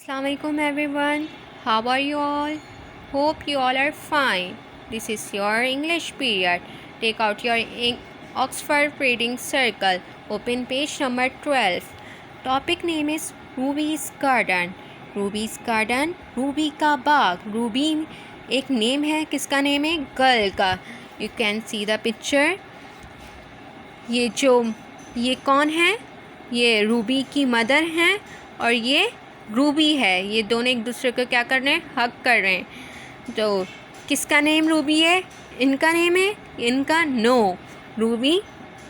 Assalamualaikum everyone. How are you all? Hope you all are fine. This is your English period. Take out your Oxford Reading Circle. Open page number 12. Topic name is Ruby's Garden. Ruby's Garden, Ruby का बाग. Ruby एक name है. किसका name है? Girl का. You can see the picture. ये कौन है? ये रूबी की मदर हैं और ये रूबी है. ये दोनों एक दूसरे को क्या कर रहे हैं? हग कर रहे हैं. तो किसका नेम रूबी है? इनका नेम है? इनका? नो, रूबी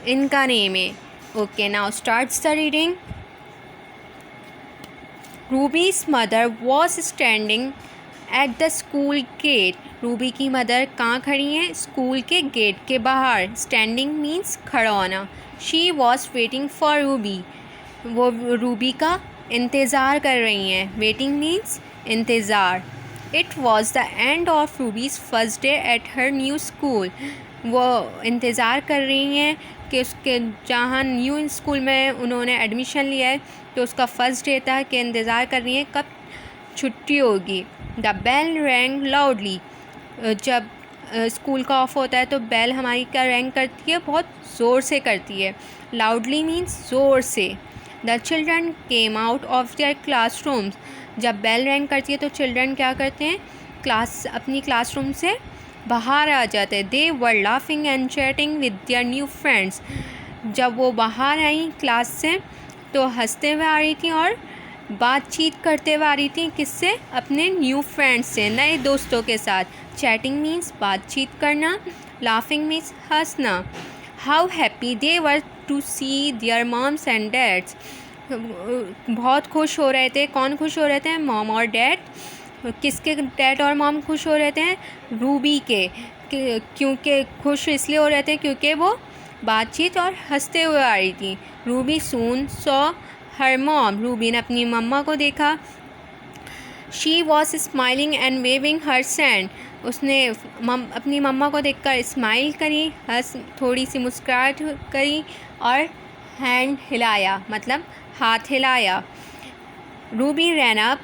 इनका नेम है. Okay, now starts the reading. Ruby's mother was standing at the school gate. Ruby की मदर कहाँ खड़ी हैं? स्कूल के गेट के बाहर. स्टैंडिंग मीन्स खड़ा होना. She was waiting for Ruby. वो रूबी का इंतज़ार कर रही हैं. वेटिंग मीन्स इंतज़ार. It was the end of rubies first day at her new school. वो इंतज़ार कर रही हैं कि उसके जहाँ न्यू स्कूल में उन्होंने एडमिशन लिया है तो उसका फ़र्स्ट डे था कि इंतज़ार कर रही हैं कब छुट्टी होगी. The bell rang loudly. जब स्कूल का ऑफ होता है तो बेल हमारी क्या रैंग करती है? बहुत ज़ोर से करती है. लाउडली मीन्स ज़ोर से. The children came out of their classrooms. जब बेल रैंग करती है तो चिल्ड्रन क्या करते हैं? अपनी क्लासरूम से बाहर आ जाते हैं. They were laughing and chatting with their new friends. जब वो बाहर आई क्लास से तो हंसते हुए आ रही थी और बातचीत करते हुए आ रही थी. किससे? अपने न्यू फ्रेंड्स से, नए दोस्तों के साथ. चैटिंग मीन्स बातचीत करना. लाफिंग मीन्स हंसना. How happy they were to see their moms and dads. बहुत खुश हो रहे थे. कौन खुश हो रहे थे? मॉम और डैड. किसके डैड और मॉम खुश हो रहे थे? रूबी के. क्योंकि खुश इसलिए हो रहे थे क्योंकि वो बातचीत और हंसते हुए आ रही थी. Ruby soon saw her mom. Ruby ने अपनी मम्मा को देखा. She was smiling and waving her hand. उसने अपनी मम्मा को देखकर स्माइल करी, थोड़ी सी मुस्कुराहट करी और हैंड हिलाया, मतलब हाथ हिलाया. Ruby ran up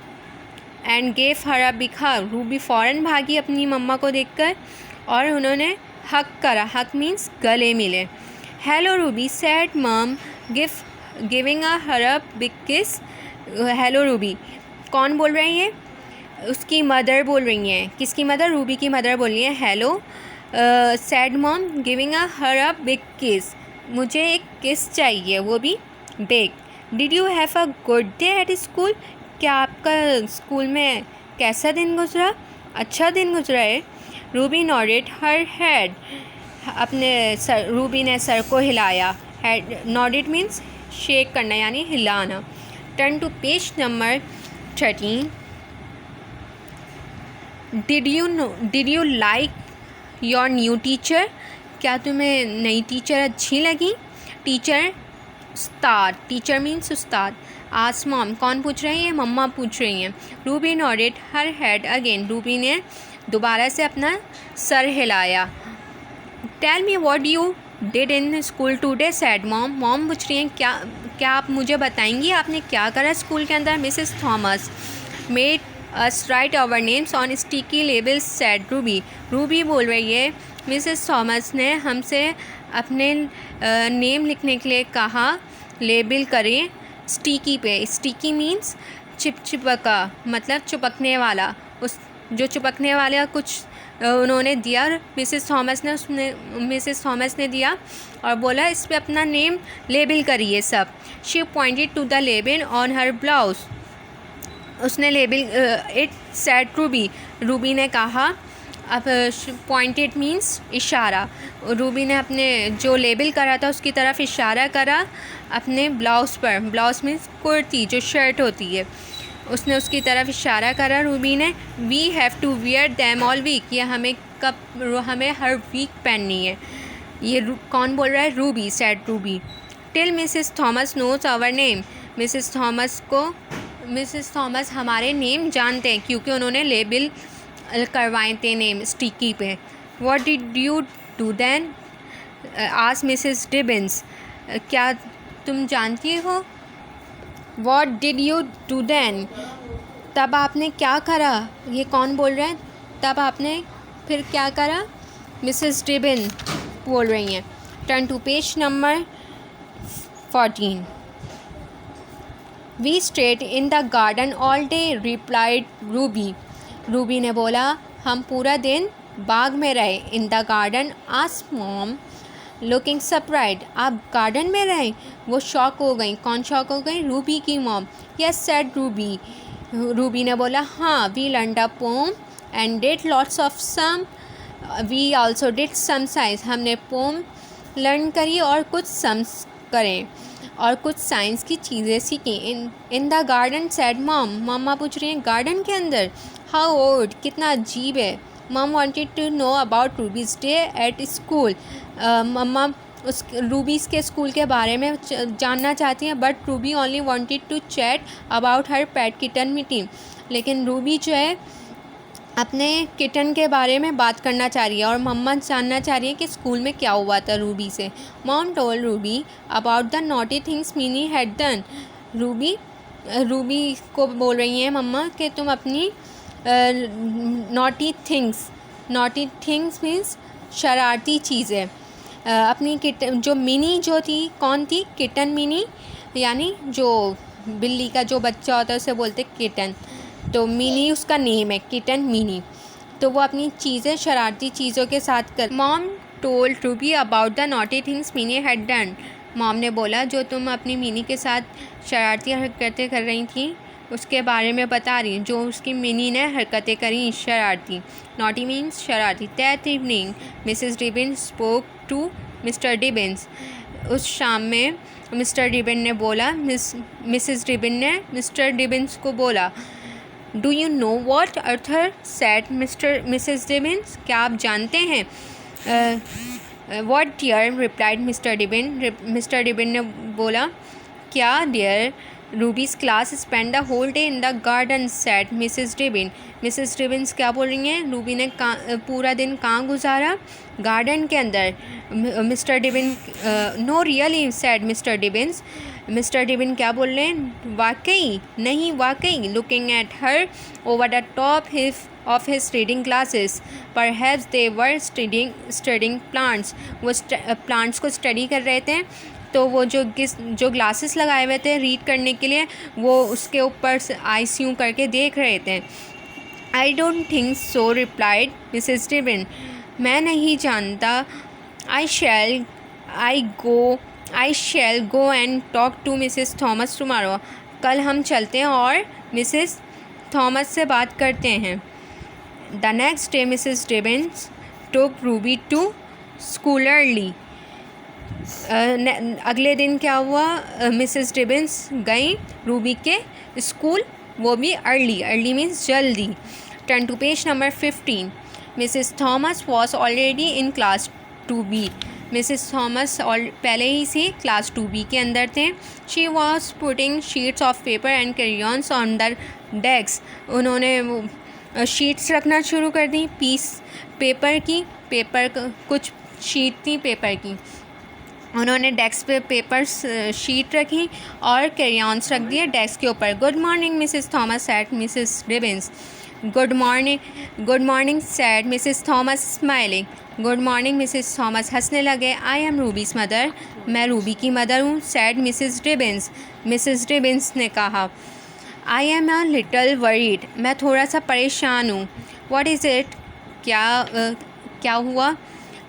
and gave her a big hug. Ruby फ़ौरन भागी अपनी मम्मा को देखकर और उन्होंने हग करा. हग मीन्स गले मिले. Hello Ruby said mom giving a her a big kiss. Hello Ruby. कौन बोल रही है? उसकी मदर बोल रही हैं. किसकी मदर? रूबी की मदर बोल रही है hello. Sad mom giving a her a big किस. मुझे एक किस चाहिए, वो भी big. Did you have a good day at school. क्या आपका स्कूल में कैसा दिन गुजरा? अच्छा दिन गुजरा है. Ruby nodded her head. Ruby ने सर को हिलाया. हेड नॉडेड मीन्स शेक करना यानी हिलाना. Turn to page number 13. Did you like your new teacher. क्या तुम्हें नई टीचर अच्छी लगी? टीचर उस्ताद. टीचर मीन्स उस्ताद. Ask mom. कौन पूछ रही है? मम्मा पूछ रही हैं. Ruby nodded her head again. Ruby ने दोबारा से अपना सर हिलाया. Tell me what you did in school today sad mom. Mom पूछ रही हैं क्या आप मुझे बताएंगी आपने क्या करा स्कूल के अंदर? Mrs Thomas made us write our names on sticky labels said Ruby. Ruby बोल रही है मिसेस थॉमस ने हमसे अपने नेम लिखने के लिए कहा. लेबल करें स्टिकी पे. स्टिकी मीन्स चिपचिपका, मतलब चिपकने वाला. उस जो चिपकने वाला कुछ उन्होंने दिया. मिसेस थॉमस ने दिया और बोला इस पे अपना नेम लेबल करिए सब. She pointed to the label on her blouse. उसने label it said Ruby. Ruby ने कहा. अब पॉइंटेड मीन्स इशारा. रूबी ने अपने जो लेबल करा था उसकी तरफ इशारा करा अपने ब्लाउज़ पर. ब्लाउज़ मीन्स कुर्ती, जो शर्ट होती है. उसने उसकी तरफ इशारा करा रूबी ने. We have to wear them all week. ये हमें हर वीक पहननी है. ये कौन बोल रहा है? Ruby. Said Ruby. Till Mrs Thomas knows our name. Mrs Thomas हमारे नेम जानते हैं क्योंकि उन्होंने लेबल करवाए थे नेम स्टिकी पे. What did you do then ask Mrs Dibbins. क्या तुम जानती हो? What did you do then? तब आपने क्या करा? ये कौन बोल रहा है? तब आपने फिर क्या करा? मिसेस डिबिन बोल रही हैं। Turn to page number 14. We stayed in the garden all day, replied Ruby. Ruby ने बोला, हम पूरा दिन बाग में रहे. In the garden, asked mom, looking surprised. आप गार्डन में रहे? वो शॉक हो गई. कौन शॉक हो गई? रूबी की mom. Yes said Ruby. Ruby ने बोला, हाँ. We learned a poem and did lots of sum. We also did some science. हमने पोम लर्न करी और कुछ सम्स करें और कुछ साइंस की चीज़ें सीखी. In the garden said mom. Mamma पूछ रही हैं, गार्डन के अंदर? हाउ ओड, कितना अजीब है. Mom wanted to know about Ruby's day at school. Mamma उस रूबीज़ के स्कूल के बारे में जानना चाहती हैं. But Ruby only wanted to chat about her pet kitten meeting. लेकिन रूबी जो है अपने किटन के बारे में बात करना चाह रही है और मम्मा जानना चाह रही है कि स्कूल में क्या हुआ था रूबी से. Mom told Ruby about the naughty things mini had done. Ruby को बोल रही हैं मम्मा कि तुम अपनी नॉटी थिंग्स मीन्स शरारती चीज़ें, अपनी किटन जो मिनी जो थी, कौन थी? किटन मिनी, यानी जो बिल्ली का जो बच्चा होता है उसे बोलते किटन. तो मिनी उसका नेम है, किटन मिनी. तो वो अपनी चीज़ें शरारती चीज़ों के साथ कर. Mom told Ruby about the naughty things mini had done. Mom ने बोला, जो तुम अपनी मिनी के साथ शरारती हरकतें कर रही थी उसके बारे में बता रही, जो उसकी मिनी ने हरकतें करी शरारती. नॉटी मीन्स शरारती. That evening Mrs Dibbin spoke to Mr Dibbins. उस शाम में मिस्टर डिबिन ने बोला, मिसेस डिबिन ने मिस्टर डिबिन्स को बोला. Do you know what Arthur said Mrs Dibbins. क्या आप जानते हैं? What dear, replied Mr Dibbin. Mr Dibbin ने बोला, क्या dear? Ruby's class spend the whole day in the garden said Mrs Dibbin. Mrs Dibbins क्या बोल रही हैं? रूबी ने पूरा दिन कहाँ गुजारा? गार्डन के अंदर. Mr Dibbin, no really said Mr Dibbins. Mr Dibbin क्या बोल रहे हैं? वाकई नहीं, वाकई. Looking at her over the top of his reading glasses. Perhaps they were studying plants. वो प्लांट्स को स्टडी कर रहे थे. तो वो जो ग्लासेस लगाए हुए थे रीड करने के लिए, वो उसके ऊपर आइस यूँ करके देख रहे थे. I don't think so, replied Mrs Dibbin. मैं नहीं जानता. I shall go and talk to Mrs Thomas tomorrow. कल हम चलते हैं और मिसेस थॉमस से बात करते हैं. The next day Mrs Dibbin took Ruby to school early. अगले दिन क्या हुआ? मिसेस डिबिन्स गई रूबी के स्कूल, वो भी अर्ली मीन्स जल्दी. Turn to page number 15. Mrs Thomas was already in class 2B. Mrs Thomas पहले ही से क्लास 2B के अंदर थे. She was putting sheets of paper and crayons on the desk. उन्होंने शीट्स रखना शुरू कर दी, पीस पेपर की. कुछ शीट थी पेपर की. उन्होंने डेस्क पे पेपर्स शीट रखी और क्रेयॉन्स रख दिए डेस्क के ऊपर. Good morning Mrs Thomas said Mrs Dibbins. Good morning said Mrs Thomas smiling. Good morning Mrs Thomas हंसने लगे. I am Ruby's mother. मैं रूबी की मदर हूँ. Said Mrs Dibbins. Mrs Dibbins ने कहा. I am a little worried. मैं थोड़ा सा परेशान हूँ. What is it? क्या हुआ?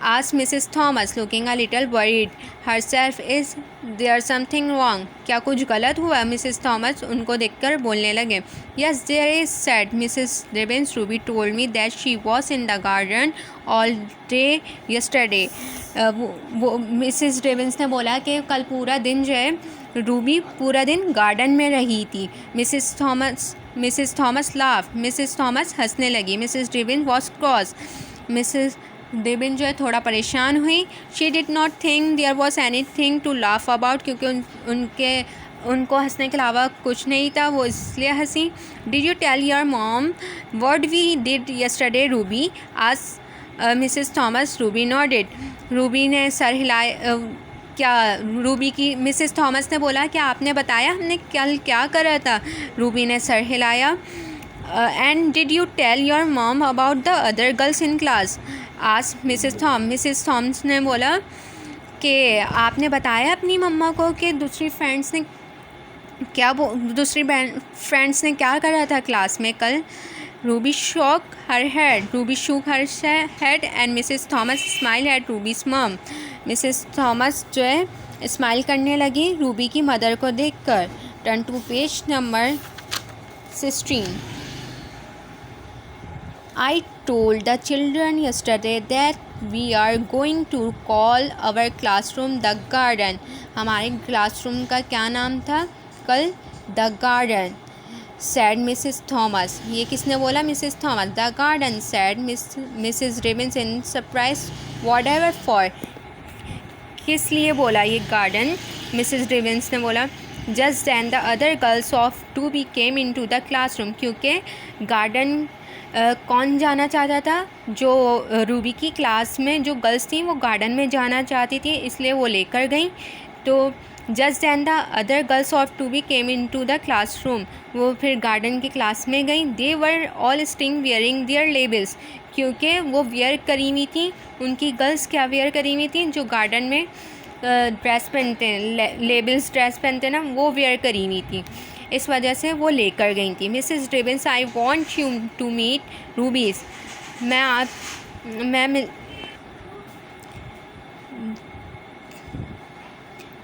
Asked Mrs Thomas looking a little worried herself. Is there something wrong? क्या कुछ गलत हुआ? मिसेस थॉमस उनको देखकर बोलने लगे. Yes there is said Mrs Dibbins. Ruby told me that she was in the garden all day yesterday. वो Mrs Dibbins ने बोला कि कल पूरा दिन जो है रूबी पूरा दिन गार्डन में रही थी. Mrs Thomas laugh. Mrs Thomas हंसने लगी. Mrs Dibbin was cross. Mrs Dibbin जो है थोड़ा परेशान हुई. She did not think there was anything to laugh about. क्योंकि उनको हंसने के अलावा कुछ नहीं था, वो इसलिए हंसी. Did you tell your mom what we did yesterday Ruby? आज Mrs Thomas. Ruby nodded. Ruby ने सर हिलाया. क्या रूबी की मिसेस थॉमस ने बोला, क्या आपने बताया हमने कल क्या करा था? रूबी ने सर हिलाया. And did you tell your mom about the other girls in class? आज मिसेस थॉम्स ने बोला कि आपने बताया अपनी मम्मा को कि दूसरी फ्रेंड्स ने क्या करा था क्लास में कल? Ruby shook her head and Mrs. Thomas smiled at Ruby's mom. Mrs Thomas जो है स्माइल करने लगी रूबी की मदर को देखकर. Turn to page number 16. I told the children yesterday that we are going to call our classroom the garden. हमारे classroom का क्या नाम था कल? The garden. Said Mrs. Thomas. ये किसने बोला? Mrs. Thomas. The garden, said Mrs. Ribbons in surprise. Whatever for? किस लिए बोला ये garden? Mrs. Ribbons ने बोला. Just then the other girls of 2B came into the classroom. क्योंकि garden कौन जाना चाहता था? जो रूबी की क्लास में जो गर्ल्स थी वो गार्डन में जाना चाहती थी, इसलिए वो लेकर गई. तो just and the other girls of 2B came into the classroom. वो फिर गार्डन की क्लास में गई. They were all still wearing their labels. क्योंकि वो वियर करी हुई थी. उनकी गर्ल्स क्या वियर करी हुई थी? जो गार्डन में ड्रेस पहनते हैं, लेबल्स ड्रेस पहनते हैं ना, वो वियर करी हुई थी. इस वजह से वो लेकर गई थी. Mrs Ribbons, I want you to meet Ruby's.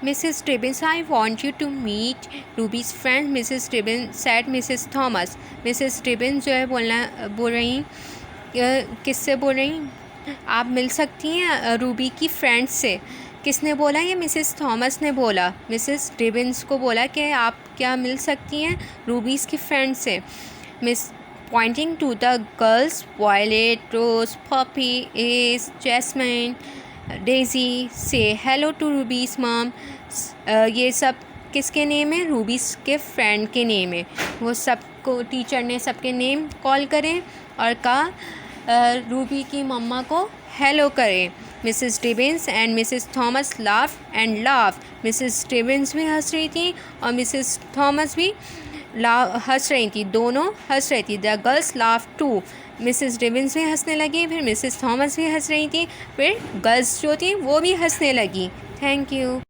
Mrs. Ribbons, I want you to meet Ruby's friend, Mrs. Ribbons, said Mrs. Thomas. Mrs. Ribbons जो है बोल रही किससे बोल रही? आप मिल सकती हैं रूबी की फ्रेंड से. किसने बोला? ये मिसेस थॉमस ने बोला. मिसेस रिबन्स को बोला कि आप क्या मिल सकती हैं रूबीज़ की फ्रेंड से. Miss pointing to the girls, Violet, Rose, Poppy, S, Jasmine, Daisy, say hello to Ruby's mom. ये सब किसके नेम है? रूबीज़ के फ्रेंड के नेम है. वो सबको टीचर ने सबके नेम कॉल करें और कहा रूबी की मम्मा को हेलो करें. Mrs ribbons and Mrs Thomas laugh and laugh. Mrs Ribbons भी हंस रही थी और मिसेस थॉमस भी हंस रही थी. दोनों हंस रही थी. The girls laugh too. Mrs Ribbons भी हंसने लगी, फिर मिसेस थॉमस भी हंस रही थी, फिर गर्ल्स जो थी वो भी हंसने लगी. Thank you.